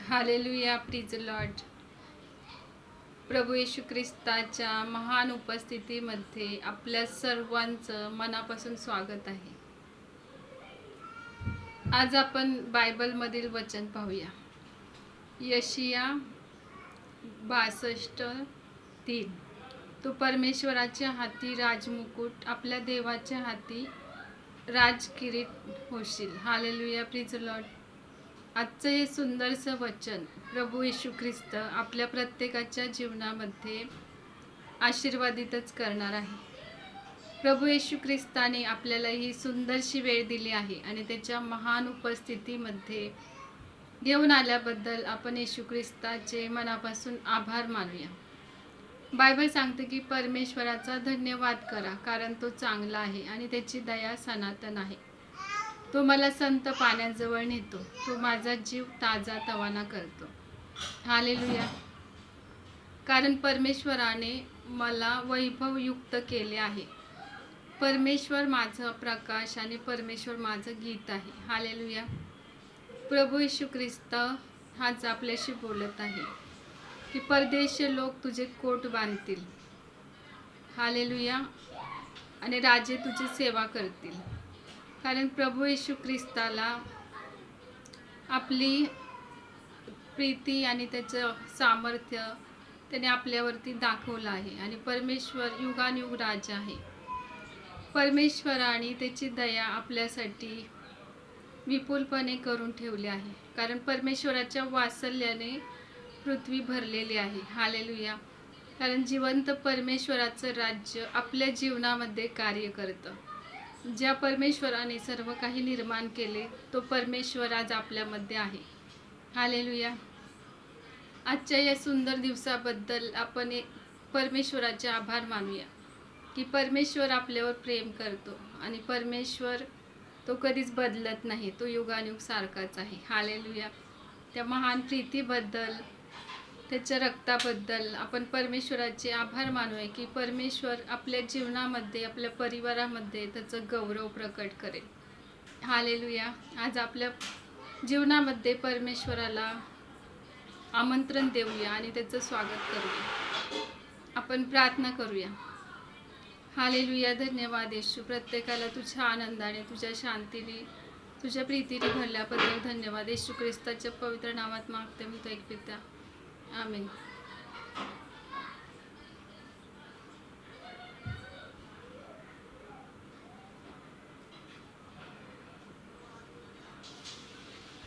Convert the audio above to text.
Hallelujah, प्रिज Lord. प्रभू येशू ख्रिस्ताच्या महान उपस्थितीमध्ये आपल्या सर्वांचं मनापासून स्वागत आहे. आज आपण बायबलमधील वचन पाहूया. यशिया 62:3. तो परमेश्वराच्या हाती राजमुकुट, आपल्या देवाच्या हाती राजकिरीट होशील. Hallelujah, प्रिज Lord. आजचं हे सुंदरसं वचन प्रभू येशू ख्रिस्त आपल्या प्रत्येकाच्या जीवनामध्ये आशीर्वादितच करणार आहे. प्रभू येशू ख्रिस्ताने आपल्याला ही सुंदरशी वेळ दिली आहे आणि त्याच्या महान उपस्थितीमध्ये घेऊन आल्याबद्दल आपण येशू ख्रिस्ताचे मनापासून आभार मानूया. बायबल सांगते की परमेश्वराचा धन्यवाद करा, कारण तो चांगला आहे आणि त्याची दया सनातन आहे. तो मला संत पाण्याजवळ नेतो, तो माझा जीव ताजा तवाना करतो. हालेलुया. कारण परमेश्वराने मला वैभवयुक्त केले आहे. परमेश्वर माझा प्रकाश आणि परमेश्वर माझं गीत आहे. हालेलुया. प्रभू येशू ख्रिस्त हाच आपल्याशी बोलत आहे की परदेशी लोक तुझे कोट बांधतील. हालेलुया. आणि राजे तुझी सेवा करतील. कारण प्रभू येशू ख्रिस्ताला आपली प्रीती आणि त्याचं सामर्थ्य त्याने आपल्यावरती दाखवलं आहे. आणि परमेश्वर युगानुयुग राजा आहे. परमेश्वराने त्याची दया आपल्यासाठी विपुलपणे करून ठेवली आहे. कारण परमेश्वराच्या वात्सल्याने पृथ्वी भरलेली आहे. हालेलुया. कारण जिवंत परमेश्वराचं राज्य आपल्या जीवनामध्ये कार्य करतं. ज्या परमेश्वराने सर्व काही निर्माण केले तो परमेश्वर आज आपल्यामध्ये आहे. हालेलुया. आजच्या या सुंदर दिवसाबद्दल आपण परमेश्वराचे आभार मानूया की परमेश्वर आपल्यावर प्रेम करतो आणि परमेश्वर तो कधीच बदलत नाही. तो युगानुयुग सारखाच आहे. हालेलुया. त्या महान प्रीतीबद्दल, त्याच्या रक्ताबद्दल आपण परमेश्वराचे आभार मानूया की परमेश्वर आपल्या जीवनामध्ये, आपल्या परिवारामध्ये त्याचं गौरव प्रकट करेल. हालेलुया. आज आपल्या जीवनामध्ये परमेश्वराला आमंत्रण देऊया आणि त्याचं स्वागत करूया. आपण प्रार्थना करूया. हालेलुया. धन्यवाद येशू. प्रत्येकाला तुझ्या आनंदाने, तुझ्या शांतीने, तुझ्या प्रीतीने भरल्याबद्दल धन्यवाद. येशू ख्रिस्ताच्या पवित्र नावात मागते मी तो एक पिता. आमेन.